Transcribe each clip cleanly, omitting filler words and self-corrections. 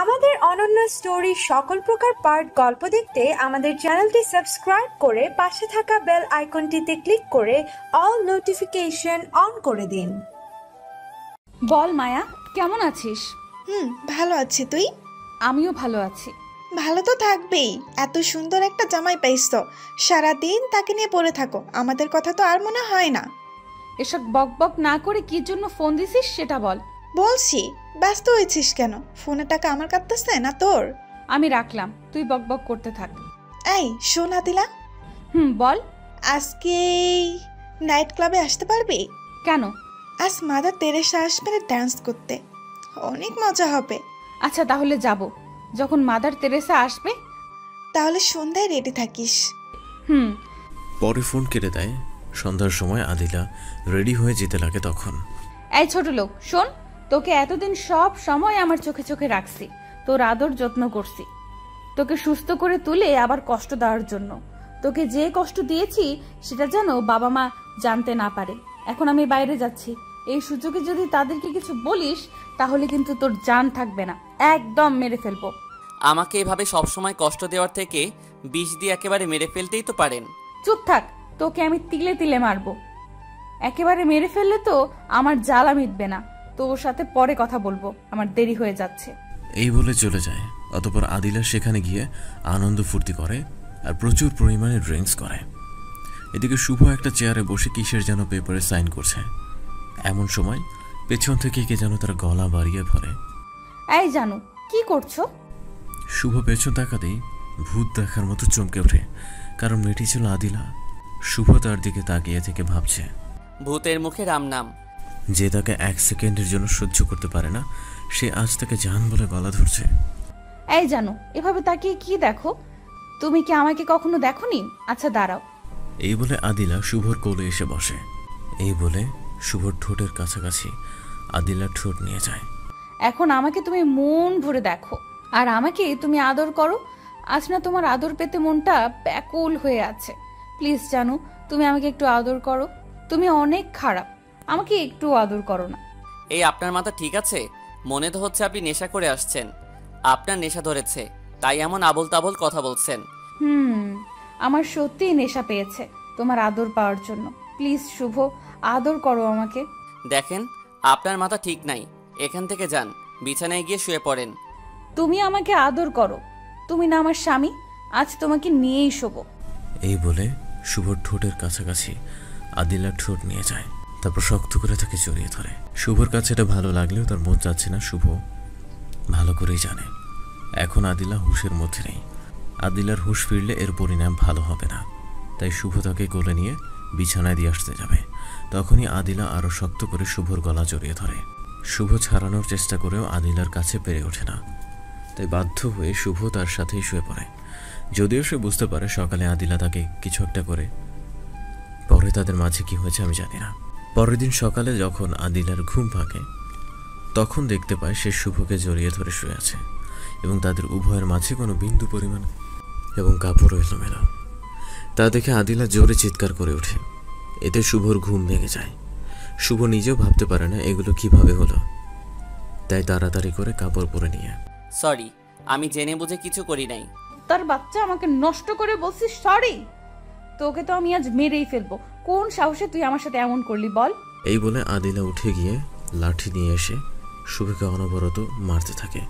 আমাদের অনন্য স্টোরি সকল প্রকার পার্ট গল্প দেখতে আমাদের চ্যানেলটি সাবস্ক্রাইব করে পাশে থাকা বেল আইকনটিতে ক্লিক করে অল নোটিফিকেশন অন করে দিন। বল মায়া, কেমন আছিস? ভালো আছি, তুই? আমিও ভালো আছি। ভালো তো থাকবেই, এত সুন্দর একটা জামাই পাইছো, সারাদিন তাকে নিয়ে পড়ে থাকো, আমাদের কথা তো আর মনে হয় না। এসব বক বক না করে কি জন্য ফোন দিছিস সেটা বল। বলছি, ব্যস্ত হয়েছিস কেন? ফোনে টাকা আমার কাটতেছে না তোর? আমি রাখলাম, তুই বক বক করতে থাক। এই শোন আদিলা। বল। আজকে নাইট ক্লাবে আসতে পারবি? কেন? আজ মাদার তেরেসা আসবে ডান্স করতে, অনেক মজা হবে। আচ্ছা তাহলে যাব। যখন মাদার তেরেসা আসবে তাহলে সন্ধ্যায় রেডি থাকিস। পরে ফোন কেটে দেয়। সন্ধ্যার সময় আদিলা রেডি হয়ে যেতে লাগে। তখন এই ছোট লোক শোন, তোকে এতদিন সব সময় আমার চোখে চোখে রাখছি, তোর আদর যত্ন করছি, তোকে সুস্থ করে তুলে আবার কষ্ট দেওয়ার জন্য। তোকে যে কষ্ট দিয়েছি সেটা যেন বাবা মা জানতে না পারে। এখন আমি বাইরে যাচ্ছি, এই সুযোগে যদি তাদেরকে কিছু বলিস তাহলে কিন্তু তোর জান থাকবে না, একদম মেরে ফেলবো। আমাকে এভাবে সবসময় কষ্ট দেওয়ার থেকে বিষ দিয়ে একেবারে মেরে ফেলতেই তো পারেন। চুপ থাক, তোকে আমি তিলে তিলে মারবো। একেবারে মেরে ফেললে তো আমার জ্বালা মিটবে না। তোর সাথে পরে কথা বলবো, আমার দেরি হয়ে যাচ্ছে। এই বলে চলে যায়। অতঃপর আদিলা সেখানে গিয়ে আনন্দ ফুর্তি করে আর প্রচুর পরিমাণে ড্রিঙ্কস করে। এদিকে শুভ একটা চেয়ারে বসে কিসের যেন পেপারে সাইন করছে। এমন সময় পেছন থেকে কে যেন তার গলা বাড়িয়ে ধরে। এই জানু, কি করছো? শুভ পেছন তাকাতেই ভূত দেখার মতো চমকে ওঠে, কারণ মেয়েটি ছিল আদিলা। শুভ তার দিকে তাকিয়ে থেকে ভাবছে, ভূতের মুখে রাম নাম। যে তাকে এক সেকেন্ডের জন্য সহ্য করতে পারে না, সে আজ তাকে জান বলে গলা ধরছে। এই জানো, এভাবে তাকিয়ে কি দেখো? তুমি কি আমাকে কখনো দেখোনি? আচ্ছা দাঁড়াও। এই বলে আদিলা শুভর কোলে এসে বসে। এই বলে শুভর ঠোঁটের কাছাকাছি আদিলার ঠোঁট নিয়ে যায়। এখন আমাকে তুমি মন ভরে দেখো আর আমাকে তুমি আদর করো। আজ না তোমার আদর পেতে মনটা ব্যাকুল হয়ে আছে। প্লিজ জানু, তুমি আমাকে একটু আদর করো। তুমি অনেক খারাপ, আমাকে একটু আদর করো না। এই আপনার মাথা ঠিক আছে? মনে তো হচ্ছে আপনি নেশা করে আসছেন। আপনার নেশা ধরেছে, তাই এমন আবোল তাবোল কথা বলছেন। আমার সত্যিই নেশা পেয়েছে তোমার আদর পাওয়ার জন্য। প্লিজ শুভ, আদর করো আমাকে। দেখেন, আপনার মাথা ঠিক নাই। এখান থেকে যান, বিছানায় গিয়ে শুয়ে পড়েন। তুমি আমাকে আদর করো, তুমি না আমার স্বামী? আজ তোমাকে নিয়েই শোবো। এই বলে শুভর ঠোঁটের কাছাকাছি আদিলার ঠোঁট নিয়ে যায়, তারপর শক্ত করে তাকে জড়িয়ে ধরে। শুভর কাছে এটা ভালো লাগলেও তার মন চাচ্ছে না। শুভ ভালো করেই জানে এখন আদিলা হুঁশের মধ্যে নেই। আদিলার হুঁশ ফিরলে এর পরিণাম ভালো হবে না, তাই শুভ তাকে কোলে নিয়ে বিছানায় দিয়ে আসতে যাবে। তখনই আদিলা আরো শক্ত করে শুভর গলা জড়িয়ে ধরে। শুভ ছাড়ানোর চেষ্টা করেও আদিলার কাছে পেরে ওঠে না, তাই বাধ্য হয়ে শুভ তার সাথেই শুয়ে পড়ে। যদিও সে বুঝতে পারে সকালে আদিলা তাকে কিছু একটা করে। পরে তাদের মাঝে কি হয়েছে আমি জানি না। পরের দিন সকালে যখন আদিলার ঘুম ভাঙে, তখন দেখতে পায় সে শুভকে জড়িয়ে ধরে শুয়ে আছে এবং তাদের উভয়ের মাঝে কোনো বিন্দু পরিমাণ এবং কাপড় এলোমেলো। তা দেখে আদিলা জোরে চিৎকার করে ওঠে। এতে শুভর ঘুম ভেঙে যায়। শুভ নিজেও ভাবতে পারে না এগুলো কিভাবে হলো, তাই তাড়াতাড়ি করে কাপড় পরে নিয়ে, সরি, আমি জেনে বুঝে কিছু করি নাই। তার বাচ্চা, আমাকে নষ্ট করে বলছিস সরি? তোকে তো আমি আজ মেরেই ফেলবো। কোন সাহসে তুই আমার সাথে এমন করলি বল? এই বলে আদিলা উঠে গিয়ে লাঠি নিয়ে এসে শুভকে অনবরত মারতে থাকে।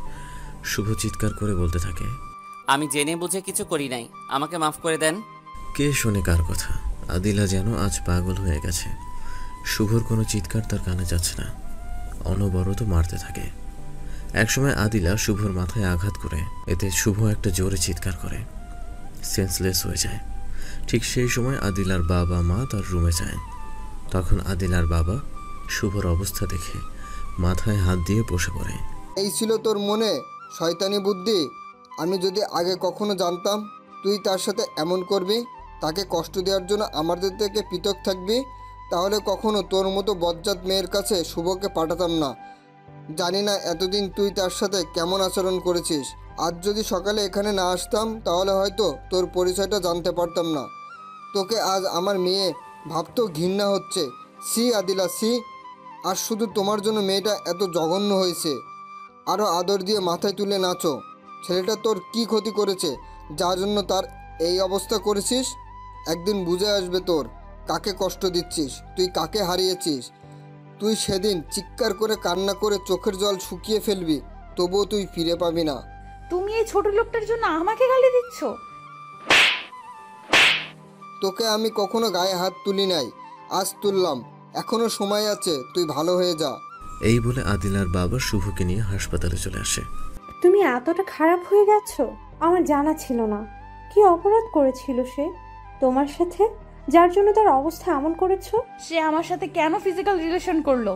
শুভ চিৎকার করে বলতে থাকে, আমি জেনে বুঝে কিছু করি নাই, আমাকে মাফ করে দেন। কে শোনে কার কথা? আদিলা যেন আজ পাগল হয়ে গেছে। শুভর কোনো চিৎকার তার কানে যাচ্ছে না, অনবরত মারতে থাকে। একসময় আদিলা শুভর মাথায় আঘাত করে, এতে শুভ একটা জোরে চিৎকার করে সেন্সলেস হয়ে যায়। ঠিক সেই সময় আদিলার বাবা মা তার রুমে যায়। তখন আদিলার বাবা শুভর অবস্থা দেখে মাথায় হাত দিয়ে বসে পড়ে। এই ছিল তোর মনে শয়তানি বুদ্ধি? আমি যদি আগে কখনো জানতাম তুই তার সাথে এমন করবি, তাকে কষ্ট দেওয়ার জন্য আমাদের থেকে পৃথক থাকবি, তাহলে কখনো তোর মতো বজ্জাত মেয়ের কাছে শুভকে পাঠাতাম না। জানি না এতদিন তুই তার সাথে কেমন আচরণ করেছিস। আজ যদি সকালে এখানে না আসতাম তাহলে হয়তো তোর পরিচয়টা জানতে পারতাম না। তোকে আজ আমার মেয়ে ভাবতেও ঘৃণা হচ্ছে। C Adila, C. আর শুধু তোমার জন্য মেয়েটা এত জঘন্য হয়েছে। আরও আদর দিয়ে মাথায় তুলে নাচো। ছেলেটা তোর কি ক্ষতি করেছে যার জন্য তার এই অবস্থা করেছিস? একদিন বুঝে আসবে তোর কাকে কষ্ট দিচ্ছিস, তুই কাকে হারিয়েছিস। তুই সেদিন চিৎকার করে কান্না করে চোখের জল শুকিয়ে ফেলবি, তবুও তুই ফিরে পাবি না। তুমি এই ছোট লোকটার জন্য আমাকে গালি দিচ্ছ? তোকে আমি কখনো গায়ে হাত তুলি নাই, আজ তুললাম। এখনো সময় আছে, তুই ভালো হয়ে যা। এই বলে আদিলার বাবা শুভকে নিয়ে হাসপাতালে চলে আসে। তুমি এতটা খারাপ হয়ে গেছো, আমার জানা ছিল না। কি অপরাধ করেছিল সে তোমার সাথে, যার জন্য তার অবস্থা এমন করেছো? সে আমার সাথে কেন ফিজিক্যাল রিলেশন করলো?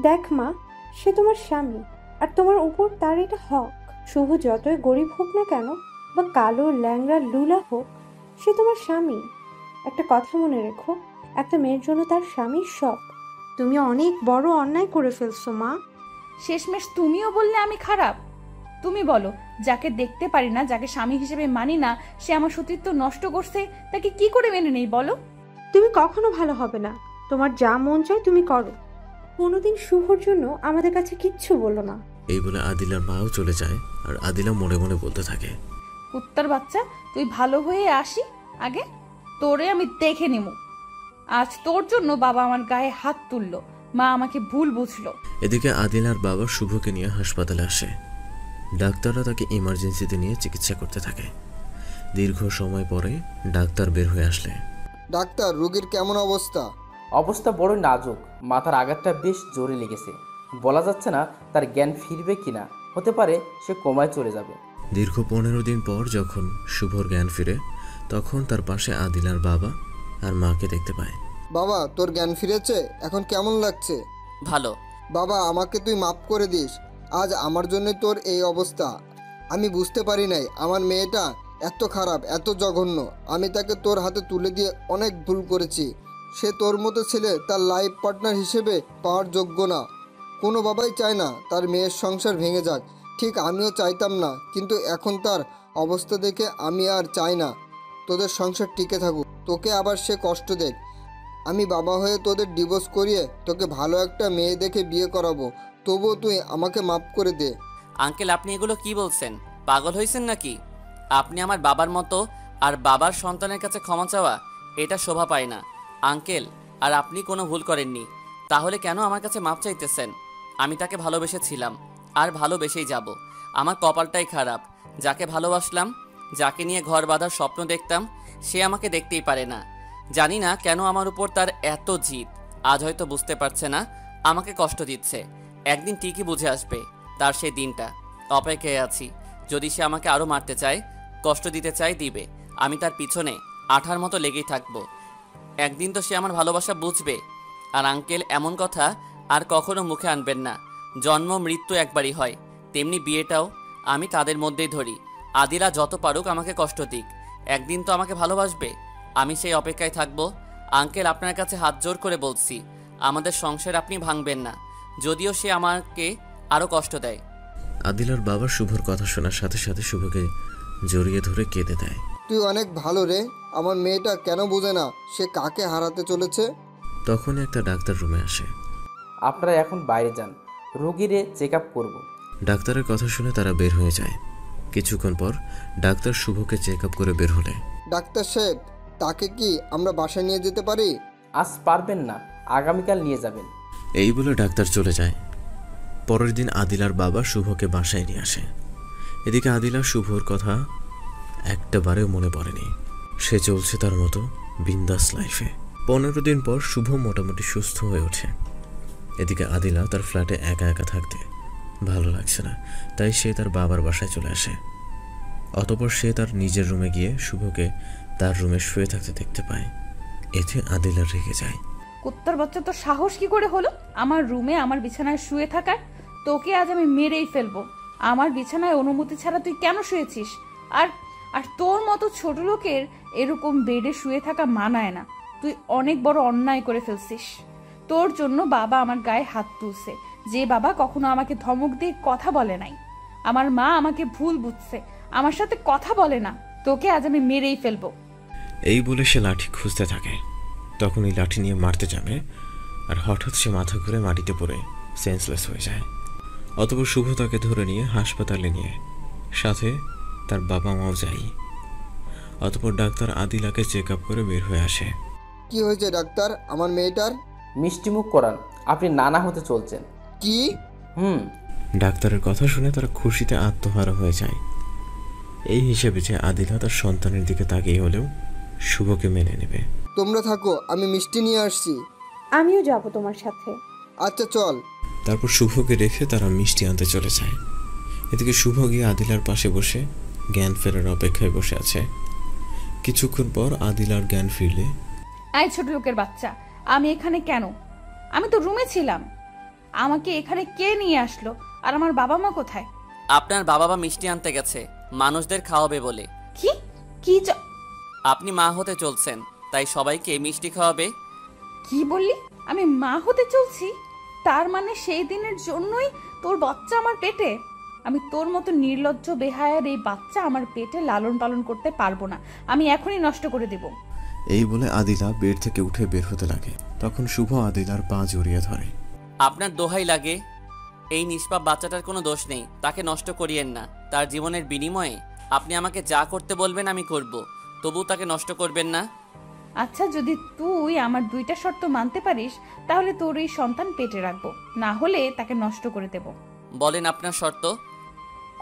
দেখ মা, সে তোমার স্বামী, আর তোমার উপর তার এটা হক। শুভ যতই গরিব হোক না কেন, বা কালো ল্যাংড়া লুলা হোক, সে তোমার স্বামী। একটা কথা মনে রেখো, একটা মেয়ের জন্য তার স্বামী সব। তুমি অনেক বড় অন্যায় করে ফেলছো মা। শেষমেশ তুমিও বললে আমি খারাপ। তুমি বলো, যাকে দেখতে পারি না, যাকে স্বামী হিসেবে মানি না, সে আমার সতীত্ব নষ্ট করছে, তাকে কি করে মেনে নেই বলো? তুমি কখনো ভালো হবে না। তোমার যা মন চায় তুমি করো। কোনোদিন শুভর জন্য আমাদের কাছে কিচ্ছু বলো না। এই বলে আদিলার মাও চলে যায়, আর আদিলা মনে মনে বলতে থাকে, কুত্তার বাচ্চা, তুই ভালো হয়ে আসি আগে, তোরে আমি দেখে নেব। আজ তোর জন্য বাবা আমার গায়ে হাত তুললো, মা আমাকে ভুল বুঝলো। এদিকে আদিলার বাবা শুভকে নিয়ে হাসপাতালে আসে। ডাক্তাররা তাকে ইমার্জেন্সিতে নিয়ে চিকিৎসা করতে থাকে। দীর্ঘ সময় পরে ডাক্তার বের হয়ে আসলে। ডাক্তার, রোগীর কেমন অবস্থা? অবস্থা বড় নাজুক, মাথার আঘাতটা বেশ জোরে লেগেছে। বলা যাচ্ছে না তার জ্ঞান ফিরবে কিনা, হতে পারে সে কোমায় চলে যাবে। দীর্ঘ 15 দিন পর যখন শুভর জ্ঞান ফিরে, তখন তার পাশে আদিলার বাবা আর মাকে দেখতে পায়। বাবা, তোর জ্ঞান ফিরেছে? এখন কেমন লাগছে? ভালো। বাবা, আমাকে তুই মাফ করে দিস। আজ আমার জন্য তোর এই অবস্থা। আমি বুঝতে পারি নাই আমার মেয়েটা এত খারাপ, এত জঘন্য। আমি তাকে তোর হাতে তুলে দিয়ে অনেক ভুল করেছি। সে তোর মতো ছেলে তার লাইফ পার্টনার হিসেবে পাওয়ার যোগ্য না। কোনো বাবাই চায় না তার মেয়ের সংসার ভেঙে যাক, ঠিক আমিও চাইতাম না। কিন্তু এখন তার অবস্থা দেখে আমি আর চাই না তোদের সংসার টিকে থাকুক, তোকে আবার সে কষ্ট দেখ। আমি বাবা হয়ে তোদের ডিভোর্স করিয়ে তোকে ভালো একটা মেয়ে দেখে বিয়ে করাবো, তবুও তুই আমাকে মাফ করে দে। আঙ্কেল, আপনি এগুলো কি বলছেন? পাগল হয়েছেন নাকি? আপনি আমার বাবার মতো, আর বাবার সন্তানের কাছে ক্ষমা চাওয়া এটা শোভা পায় না। আঙ্কেল, আর আপনি কোনো ভুল করেননি, তাহলে কেন আমার কাছে মাপ চাইতেছেন? আমি তাকে ভালোবেসেছিলাম আর ভালোবেসেই যাব। আমার কপালটাই খারাপ। যাকে ভালোবাসলাম, যাকে নিয়ে ঘর বাঁধার স্বপ্ন দেখতাম, সে আমাকে দেখতেই পারে না। জানি না কেন আমার উপর তার এত জিদ। আজ হয়তো বুঝতে পারছে না, আমাকে কষ্ট দিচ্ছে। একদিন ঠিকই বুঝে আসবে তার সেই দিনটা। অপেক্ষায় আছি। যদি সে আমাকে আরও মারতে চায়, কষ্ট দিতে চায়, দিবে। আমি তার পিছনে আঠার মতো লেগেই থাকবো। একদিন তো সে আমার ভালোবাসা বুঝবে। আর আঙ্কেল, এমন কথা আর কখনো মুখে আনবেন না। জন্ম মৃত্যু একবারই হয়, তেমনি বিয়েটাও আমি তাদের মধ্যেই ধরি। আদিরা যত পারুক আমাকে কষ্ট দিক, একদিন তো আমাকে ভালোবাসবে। আমি সেই অপেক্ষায় থাকবো। আঙ্কেল, আপনার কাছে হাত জোর করে বলছি, আমাদের সংসার আপনি ভাঙবেন না, যদিও সে আমাকে আরও কষ্ট দেয়। আদিলার বাবা শুভর কথা শোনার সাথে সাথে শুভকে জড়িয়ে ধরে কেঁদে দেয়। তুই অনেক ভালো রে। আমার মেয়েটা কেন বোঝে না সে কাকে হারাতে চলেছে? তখন একটা ডাক্তার রুমে আসে। আপনারা এখন বাইরে যান, রোগীরে চেক আপ করবো। ডাক্তারের কথা শুনে তারা বের হয়ে যায়। কিছুক্ষণ পর ডাক্তার শুভকে চেক আপ করে বের হলে। ডাক্তার সাহেব, তাকে কি আমরা বাসায় নিয়ে যেতে পারি? আজ পারবেন না, আগামীকাল নিয়ে যাবেন। এই বলে ডাক্তার চলে যায়। পরের দিন আদিলার বাবা শুভকে বাসায় নিয়ে আসে। এদিকে আদিলা শুভর কথা একটাবারেও মনে পড়েনি। সে চলছে তার মতো বিন্দাস লাইফে। 15 দিন পর শুভ মোটামুটি সুস্থ হয়ে ওঠে। এদিকে আদিলা তার ফ্ল্যাটে একা একা থাকতে ভালো লাগছে না, তাই সে তার বাবার বাসায় চলে আসে। অতঃপর সে তার নিজের রুমে গিয়ে শুভকে তার রুমে শুয়ে থাকতে দেখতে পায়। এতে আদিলা রেগে যায়। কুত্তার বাচ্চা, তো সাহস কি করে হলো আমার রুমে আমার বিছানায় শুয়ে থাকার? তোকে আজ আমি মেরেই ফেলবো। আমার বিছানায় অনুমতি ছাড়া তুই কেন শুয়েছিস? আর আর তোর মতো ছোট লোকের এরকম বেডে শুয়ে থাকা মানায় না। তুই অনেক বড় অন্যায় করে ফেলছিস। তোর জন্য বাবা আমার গায়ে হাত তুলছে, যে বাবা কখনো আমাকে ধমক দিয়ে কথা বলে নাই। আমার মা আমাকে ভুল বুঝছে, আমার সাথে কথা বলে না। তোকে আজ আমি মেরেই ফেলবো। এই বলে সে লাঠি খুঁজতে থাকে। তখন এই লাঠি নিয়ে মারতে যাবে, আর হঠাৎ সে মাথা ঘুরে মাটিতে পড়ে সেন্সলেস হয়ে যায়। অতঃপর শুভ তাকে ধরে নিয়ে হাসপাতালে নিয়ে, সাথে তার বাবা মাও যায়। অতঃপর ডাক্তার আদিলাকে চেক আপ করে বের হয়ে আসে। কি হয়েছে ডাক্তার আমার মেয়েটার? মিষ্টিমুখ করান, আপনি নানা হতে চলছেন। কি? ডাক্তারের কথা শুনে তারা খুশিতে আত্মহারা হয়ে যায়। এই হিসেবে যে আদিলা তার সন্তানের দিকে তাকিয়ে হলেও শুভকে মেনে নেবে। তোমরা থাকো, আমি মিষ্টি নিয়ে আসছি। আমিও যাব তোমার সাথে। আচ্ছা চল। তারপর শুভকে রেখে তারা মিষ্টি আনতে চলে যায়। এদিকে শুভ গিয়ে আদিলার পাশে বসে জ্ঞান ফেরার অপেক্ষায় বসে আছে। কিছুক্ষণ পর আদিলার জ্ঞান ফিরলে, এই ছোট লোকের বাচ্চা, আমি এখানে কেন? আমি তো রুমে ছিলাম। আমাকে এখানে কে নিয়ে আসলো? আর আমার বাবা মা কোথায়? আপনার বাবা মা মিষ্টি আনতে গেছে মানুষদের খাওয়াবে বলে। কি কি আপনি মা হতে চলছেন, তাই সবাইকে মিষ্টি খাওয়াবে। কি বললি? আমি মা হতে চলছি? তার মানে সেই দিনের জন্যই তোর বাচ্চা আমার পেটে? আমি তোর মতো নির্লজ্জ বেহায়ার এই বাচ্চা আমার পেটে লালন পালন করতে পারবো না। আমি এখনই নষ্ট করে দেব। এই বলে আদিলা বেড থেকে উঠে বের হতে লাগে। তখন শুভ আদিলার পা জড়িয়ে ধরে। আপনার দোহাই লাগে, এই নিষ্পাপ বাচ্চাটার কোনো দোষ নেই, তাকে নষ্ট করিয়েন না। তার জীবনের বিনিময়ে আপনি আমাকে যা করতে বলবেন আমি করব, তবু তাকে নষ্ট করবেন না। আচ্ছা, যদি তুই আমার দুইটা শর্ত মানতে পারিস তাহলে তোর এই সন্তান পেটে রাখবো, না হলে তাকে নষ্ট করে দেব। বলেন আপনার শর্ত।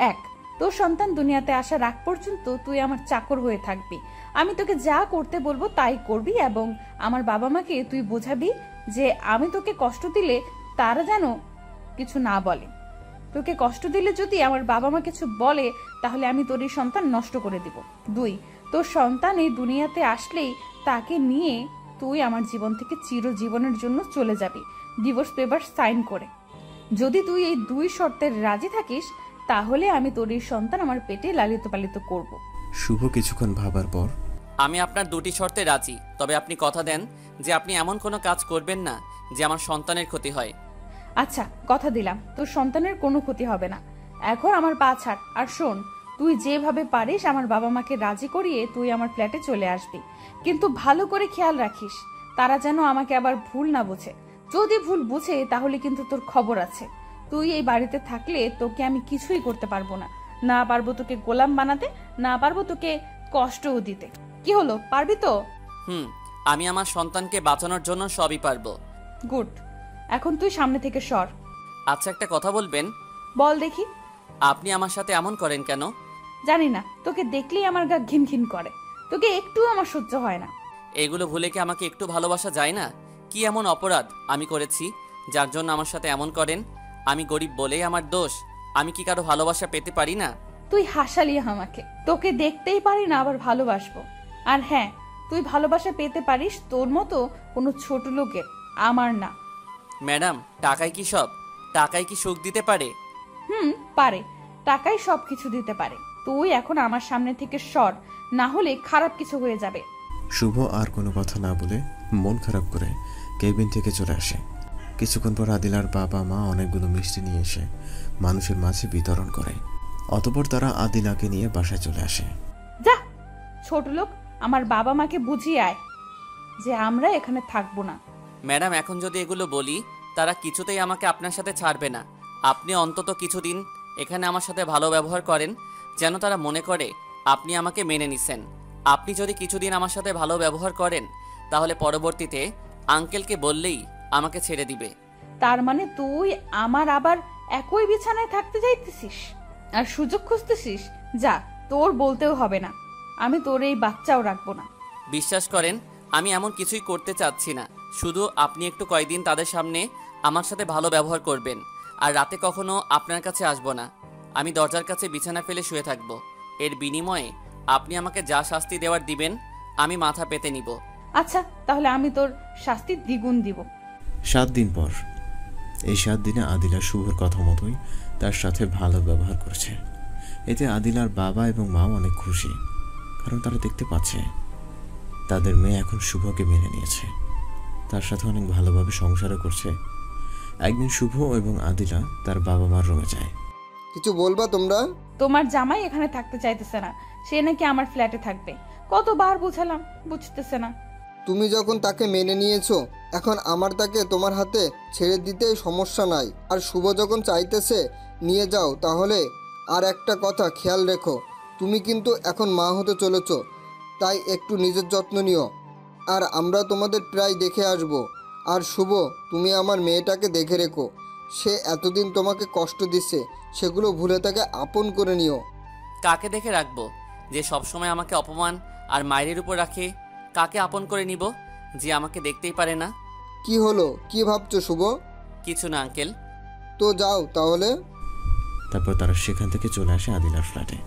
1, তোর সন্তান দুনিয়াতে আসার আগ পর্যন্ত তুই আমার চাকর হয়ে থাকবি। আমি তোকে যা করতে বলবো তাই করবি, এবং আমার বাবা মাকে তুই বোঝাবি যে আমি তোকে কষ্ট দিলে তারা যেন কিছু না বলে। তোকে কষ্ট দিলে যদি আমার বাবা মা কিছু বলে তাহলে আমি তোর এই সন্তান নষ্ট করে দিব। 2, তোর সন্তান এই দুনিয়াতে আসলেই তাকে নিয়ে তুই আমার জীবন থেকে চিরজীবনের জন্য চলে যাবি, ডিভোর্স পেপার সাইন করে। যদি তুই এই 2 শর্তের রাজি থাকিস তাহলে আমি তোর এই সন্তান আমার পেটে লালিত পালিত করব। শুভ কিছুক্ষণ ভাবার পর, আমি আপনার 2টি শর্তে রাজি, তবে আপনি কথা দেন যে আপনি এমন কোনো কাজ করবেন না যে আমার সন্তানের ক্ষতি হয়। আচ্ছা, কথা দিলাম তোর সন্তানের কোনো ক্ষতি হবে না। এখন আমার পা ছাড়, আর শোন, তুই যেভাবে পারিস আমার বাবা মাকে রাজি করিয়ে তুই আমার ফ্ল্যাটে চলে আসবি, কিন্তু ভালো করে খেয়াল রাখিস তারা যেন আমাকে আবার ভুল না বোঝে। যদি ভুল বুঝে তাহলে কিন্তু তোর খবর আছে। তুই এই বাড়িতে থাকলে তোকে আমি কিছুই করতে পারবো না, না পারবো তোকে গোলাম বানাতে, না পারবো তোকে কষ্টও দিতে। কি হলো, পারবি তো? আমি আমার সন্তানকে বাঁচানোর জন্য সবই পারবো। গুড, এখন তুই সামনে থেকে সর। আচ্ছা, একটা কথা বলবেন? বল দেখি। আপনি আমার সাথে এমন করেন কেন? জানি না, তোকে দেখলেই আমার গা ঘিন ঘিন করে। তোকে একটু আমার সহ্য হয় না। এগুলো ভুলে কি আমাকে একটু ভালোবাসা যায় না? কি এমন অপরাধ আমি করেছি যার জন্য আমার সাথে এমন করেন? আমি গরিব বলেই আমার দোষ? আমি কি কারো ভালোবাসা পেতে পারি না? তুই হাসালি আমাকে, তোকে দেখতেই পারি না আবার ভালোবাসবো। আর হ্যাঁ, তুই ভালোবাসা পেতে পারিস তোর মতো কোনো ছোট লোকের, আমার না। ম্যাডাম, টাকাই কি সব? টাকাই কি সুখ দিতে পারে? পারে, টাকাই সবকিছু দিতে পারে। তুই এখন আমার সামনে থেকে সর, না হলে খারাপ কিছু হয়ে যাবে। শুভ আর কোনো কথা না বলে মন খারাপ করে কেবিন থেকে চলে আসে। কিছুক্ষণ পর আদিলার বাবা মা অনেকগুলো মিষ্টি নিয়ে এসে মানুষের মাঝে বিতরণ করে। অতঃপর তারা আদিলাকে নিয়ে বাসায় চলে আসে। যা ছোট লোক, আমার বাবা মাকে বুঝিয়ে আয় যে আমরা এখানে থাকবো না। ম্যাডাম, এখন যদি এগুলো বলি তারা কিছুতেই আমাকে আপনার সাথে ছাড়বে না। আপনি অন্তত কিছুদিন এখানে আমার সাথে ভালো ব্যবহার করেন, যেন তারা মনে করে আপনি আমাকে মেনে নিছেন। আপনি যদি কিছুদিন আমার সাথে ভালো ব্যবহার করেন তাহলে পরবর্তীতে আঙ্কেলকে বললেই আমাকে ছেড়ে দিবে। তার মানে তুই আমার আবার একই বিছানায় থাকতে চাইতেছিস আর সুযোগ খুঁজতেছিস? যা, তোর বলতেও হবে না, আমি তোর এই বাচ্চাও রাখবো না। বিশ্বাস করেন, আমি এমন কিছুই করতে চাচ্ছি না। শুধু আপনি একটু কয়েকদিন তাদের সামনে আমার সাথে ভালো ব্যবহার করবেন, আর রাতে কখনো আপনার কাছে আসবো না। আমি দরজার কাছে বিছানা ফেলে শুয়ে থাকবো। এর বিনিময়ে আপনি আমাকে যা শাস্তি দেওয়ার দিবেন আমি মাথা পেতে নিব। আচ্ছা, তাহলে আমি তোর শাস্তি দ্বিগুণ দিব। 7 দিন পর, এই 7 দিনে আদিলা শুভর কথা মতোই তার সাথে ভালো ব্যবহার করছে। এতে আদিলার বাবা এবং মাও অনেক খুশি, কারণ তারা দেখতে পাচ্ছে তাদের মেয়ে এখন শুভকে মেনে নিয়েছে, তার সাথে অনেক ভালোভাবে সংসারও করছে। একদিন শুভ এবং আদিলা তার বাবা মার রুমে যায়। কিছু বলবা তোমরা? তোমার জামাই এখানে থাকতে চাইতেছে না, সে নাকি আমার ফ্ল্যাটে থাকবে। কতবার বুঝালাম, বুঝতেছে না। তুমি যখন তাকে মেনে নিয়েছো, এখন আমার তাকে তোমার হাতে ছেড়ে দিতেই সমস্যা নাই। আর শুভ যখন চাইতেছে নিয়ে যাও, তাহলে আর একটা কথা খেয়াল রেখো, তুমি কিন্তু এখন মা হতে চলেছ, তাই একটু নিজের যত্ন নিও। আর আমরা তোমাদের প্রায় দেখে আসব। আর শুভ, তুমি আমার মেয়েটাকে দেখে রেখো, সে এতদিন তোমাকে কষ্ট দিচ্ছে, সেগুলো ভুলে তাকে আপন করে নিও। কাকে দেখে রাখবো? যে সবসময় আমাকে অপমান আর মায়ের উপর রাখে। কাকে আপন করে নিব যে আমাকে দেখতেই পারে না? কি হলো, কি ভাবছো শুভ? কিছু না আঙ্কেল। তো যাও তাহলে। তারপর তারা সেখান থেকে চলে আসে আদিলার ফ্ল্যাটে।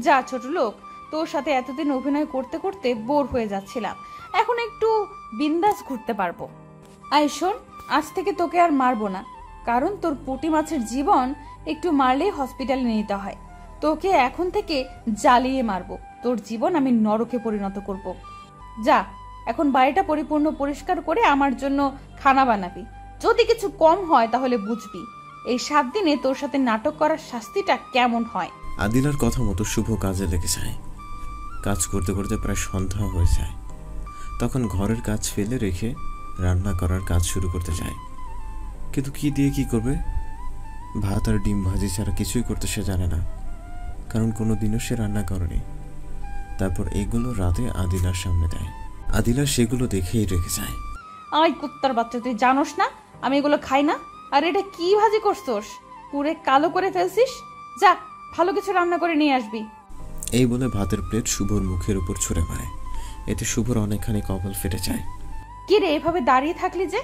যা ছোট লোক, তোর সাথে এতদিন অভিনয় করতে করতে বোর হয়ে যাচ্ছিলাম, এখন একটু বিন্দাস ঘুরতে পারবো। আয় শোন, আজ থেকে তোকে আর মারবো না, কারণ তোর পুঁটি মাছের জীবন একটু মারলেই হসপিটালে নিতে হয়। তোকে এখন থেকে জ্বালিয়ে মারবো, তোর জীবন আমি নরকে পরিণত করব। যা, এখন বাড়িটা পরিপূর্ণ পরিষ্কার করে আমার জন্য খানা বানাবি। যদি কিছু কম হয় তাহলে বুঝবি এই 7 দিনে তোর সাথে নাটক করার শাস্তিটা কেমন হয়। আদিলার কথা মতো শুভ কাজে লেগে যায়। কাজ করতে করতে প্রায় সন্ধ্যা হয়ে যায়। তখন ঘরের কাজ ফেলে রেখে রান্না করার কাজ শুরু করতে যায়। কিন্তু কি দিয়ে কি করবে? ভাত আর ডিম ভাজি ছাড়া কিছুই করতে সে জানে না, কারণ কোনো দিনও সে রান্না করেনি। তারপর এগুলো রাতে আদিলার সামনে দেয়। আদিলা সেগুলো দেখেই রেখে যায়। আয় কুত্তার বাচ্চা, তুই জানোস না আমি এগুলো খাই না? আর এটা কি ভাজি করছোস, পুরে কালো করে ফেলছিস? যা, ভালো কিছু রান্না করে নিয়ে আসবি। এই বলে ভাতের প্লেট শুভর মুখের উপর ছুঁড়ে মারে। এতে শুভর অনেকখানি কপাল ফেটে যায়। কি রে, এভাবে দাঁড়িয়ে থাকলি যে?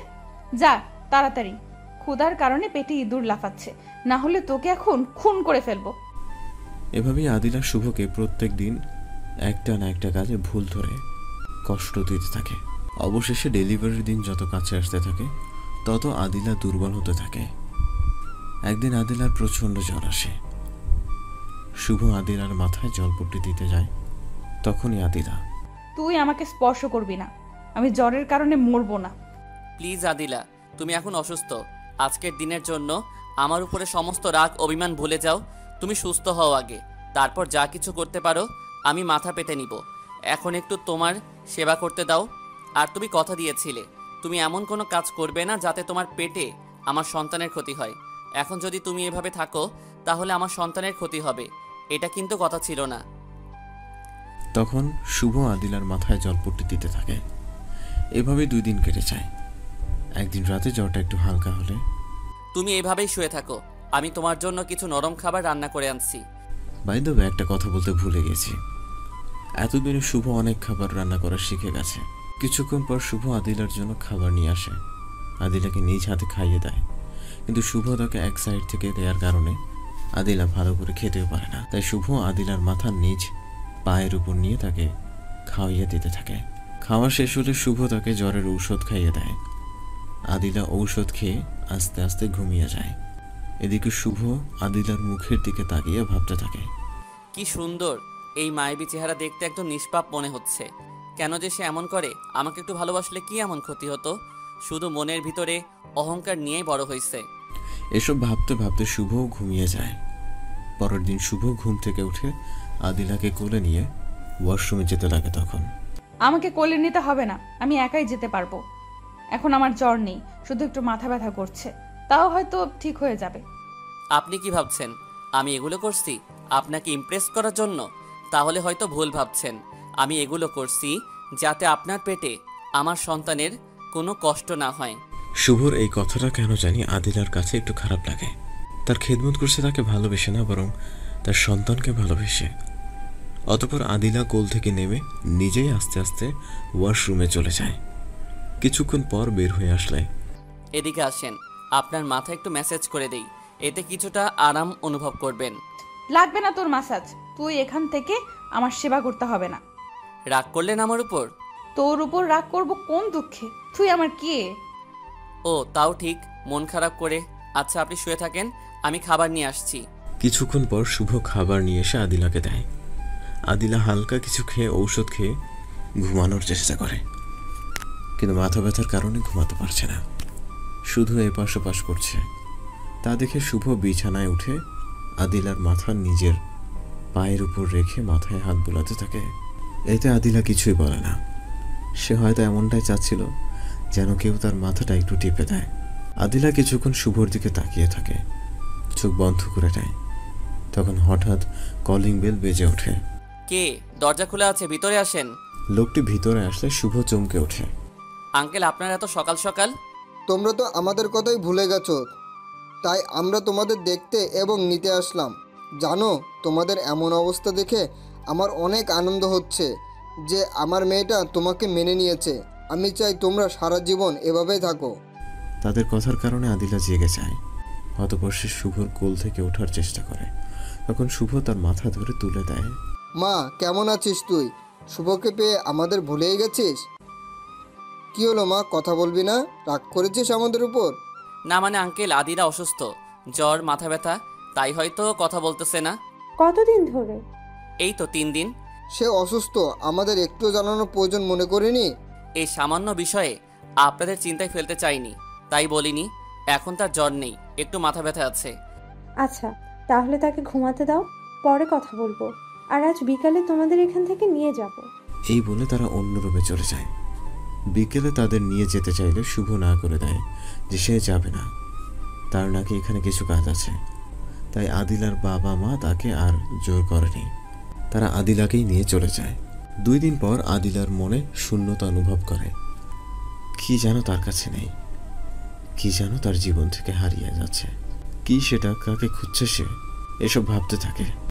যা তাড়াতাড়ি, ক্ষুধার কারণে পেটে ইঁদুর লাফাচ্ছে, না হলে তোকে এখন খুন করে ফেলবো। এভাবেই আদিলা শুভকে প্রত্যেক দিন একটা না একটা কাজে ভুল ধরে কষ্ট দিতে থাকে। অবশেষে ডেলিভারির দিন যত কাছে আসতে থাকে তত আদিলা দুর্বল হতে থাকে। একদিন আদিলার প্রচণ্ড জ্বর আসে। শুভ আদিলার মাথায় জলপট্টি দিতে যায়। তখনই আদিলা, তুই আমাকে স্পর্শ করবি না, আমি জ্বরের কারণে মরবো না। প্লিজ আদিলা, তুমি এখন অসুস্থ। আজকের দিনের জন্য আমার উপরে সমস্ত রাগ অভিমান ভুলে যাও। তুমি সুস্থ হও আগে, তারপর যা কিছু করতে পারো আমি মাথা পেতে নিব। এখন একটু তোমার সেবা করতে দাও। আর তুমি কথা দিয়েছিলে তুমি এমন কোনো কাজ করবে না যাতে তোমার পেটে আমার সন্তানের ক্ষতি হয়। এখন যদি তুমি এভাবে থাকো তাহলে আমার সন্তানের ক্ষতি হবে, এটা কিন্তু কথা ছিল না। তখন শুভ আদিলার মাথায় জলপট্টি দিতে থাকে। এভাবে 2 দিন কেটে যায়। একদিন রাতে জ্বরটা একটু হালকা হলে, তুমি এভাবেই শুয়ে থাকো, আমি তোমার জন্য কিছু নরম খাবার রান্না করে আনছি। বাই দ্য ওয়ে, একটা কথা বলতে ভুলে গেছি। এতদিনে শুভ অনেক খাবার রান্না করা শিখে গেছে। কিছুক্ষণ পর শুভ আদিলার জন্য খাবার নিয়ে আসে। আদিলাকে নিজ হাতে খাইয়ে দেয়, কিন্তু শুভ তাকে এক সাইড থেকে দেওয়ার কারণে আদিলা ভালো করে খেতেও পারে না। তাই শুভ আদিলার মাথার নিচ পায়ের উপর নিয়ে তাকে খাওয়াইয়ে দিতে থাকে। খাওয়া শেষ হলে শুভ তাকে জ্বরের ঔষধ খাইয়ে দেয়। আদিলা ঔষধ খেয়ে আস্তে আস্তে ঘুমিয়ে যায়। এদিকে শুভ আদিলার মুখের দিকে তাকিয়ে ভাবতে থাকে, কি সুন্দর এই মায়াবী চেহারা, দেখতে একদম নিষ্পাপ মনে হচ্ছে। কেন যে সে এমন করে? আমাকে একটু ভালোবাসলে কি এমন ক্ষতি হতো? শুধু মনের ভিতরে অহংকার নিয়েই বড় হয়েছে। এসব ভাবতে ভাবতে শুভও ঘুমিয়ে যায়। পরের দিন শুভ ঘুম থেকে উঠে আদিলাকে কোলে নিয়ে ওয়াশরুমে যেতে লাগে। তখন, আমাকে কোলে নিতে হবে না, আমি একাই যেতে পারবো। এখন আমার জ্বর নেই, শুধু একটু মাথা ব্যথা করছে, তাও হয়তো ঠিক হয়ে যাবে। আপনি কি ভাবছেন আমি এগুলো করছি আপনাকে ইমপ্রেস করার জন্য? তাহলে হয়তো ভুল ভাবছেন। আমি এগুলো করছি যাতে আপনার পেটে আমার সন্তানের কোনো কষ্ট না হয়। শুভর এই কথাটা কেন জানি আদিলার কাছে একটু খারাপ লাগে। তার খেদমত করছে তাকে ভালোবেসে না, বরং তার সন্তানকে ভালোবেসে। অতঃপর আদিলা কোল থেকে নেমে নিজেই আস্তে আস্তে ওয়াশরুমে চলে যায়। কিছুক্ষণ পর বের হয়ে আসলে, এদিকে আসেন, আপনার মাথা একটু ম্যাসাজ করে দেই, এতে কিছুটা আরাম অনুভব করবেন। লাগবে না তোর মাসাজ, তুই এখান থেকে আমার সেবা করতে হবে না। রাগ করলেন আমার উপর? তোর উপর রাগ করব কোন দুঃখে? তুই আমার কে? ও তাও ঠিক, মন খারাপ করে। আচ্ছা আপনি শুয়ে থাকেন, আমি খাবার নিয়ে আসছি। কিছুক্ষণ পর শুভ খাবার নিয়ে এসে আদিলাকে দেয়। আদিলা হালকা কিছু খেয়ে ঔষধ খেয়ে ঘুমানোর চেষ্টা করে, কিন্তু মাথা ব্যথার কারণে ঘুমাতে পারছে না, শুধু এপাশ ওপাশ করছে। তা দেখে শুভ বিছানায় উঠে আদিলার মাথা নিজের পায়ের উপর রেখে মাথায় হাত বোলাতে থাকে। এতে আদিলা কিছুই বলে না, সে হয়তো এমনটাই চাচ্ছিল যেন কেউ তার মাথাটা একটু টিপে দেয়। আদিলা কিছুক্ষণ শুভর দিকে তাকিয়ে থাকে, চোখ বন্ধ করে দেয়। তখন হঠাৎ কলিং বেল বেজে ওঠে। কে? দরজা খোলা আছে, ভিতরে আসেন। লোকটি ভিতরে আসলে শুভ চমকে ওঠে। আঙ্কেল, আপনার এত সকাল সকাল? তোমরা তো আমাদের কথাই ভুলে গেছো, তাই আমরা তোমাদের দেখতে এবং নিতে আসলাম। জানো, তোমাদের এমন অবস্থা দেখে আমার অনেক আনন্দ হচ্ছে যে আমার মেয়েটা তোমাকে মেনে নিয়েছে। আমি চাই তোমরা সারা জীবন এভাবেই থাকো। তাদের কথার কারণে আদিলা জেগে যায়। অতঃপর সে শুভর কোল থেকে ওঠার চেষ্টা করে। তখন শুভ তার মাথা ধরে তুলে দেয়। মা, কেমন আছিস তুই? শুভকে পেয়ে আমাদের ভুলেই গেছিস? কি হলো মা, কথা বলবি না? রাগ করেছিস আমাদের উপর? না মানে আঙ্কেল, আদিরা অসুস্থ, জ্বর, মাথা ব্যথা, তাই হয়তো কথা বলতেছে না। কতদিন ধরে? এই তো 3 দিন। সে অসুস্থ, আমাদের একটু জানানোর প্রয়োজন মনে করিনি? এই সামান্য বিষয়ে আপনাদের চিন্তায় ফেলতে চাইনি, তাই বলিনি। এখন তার জ্বর নেই, একটু মাথা ব্যথা আছে। আচ্ছা, তাহলে তাকে ঘুমাতে দাও, পরে কথা বলবো। আর আজ বিকালে তোমাদের এখান থেকে নিয়ে যাব। এই বলে তারা অন্য রুমে চলে যায়। বিকেলে তাদের নিয়ে যেতে চাইলে শুভ না করে দেয় যে সে যাবে না, তার নাকি এখানে কিছু কাজ আছে। তাই আদিলার বাবা মা তাকে আর জোর করেনি, তারা আদিলাকেই নিয়ে চলে যায়। 2 দিন পর আদিলার মনে শূন্যতা অনুভব করে। কি যেন তার কাছে নেই, কি যেন তার জীবন থেকে হারিয়ে যাচ্ছে। কি সেটা, কাকে খুঁজছে সে, এসব ভাবতে থাকে।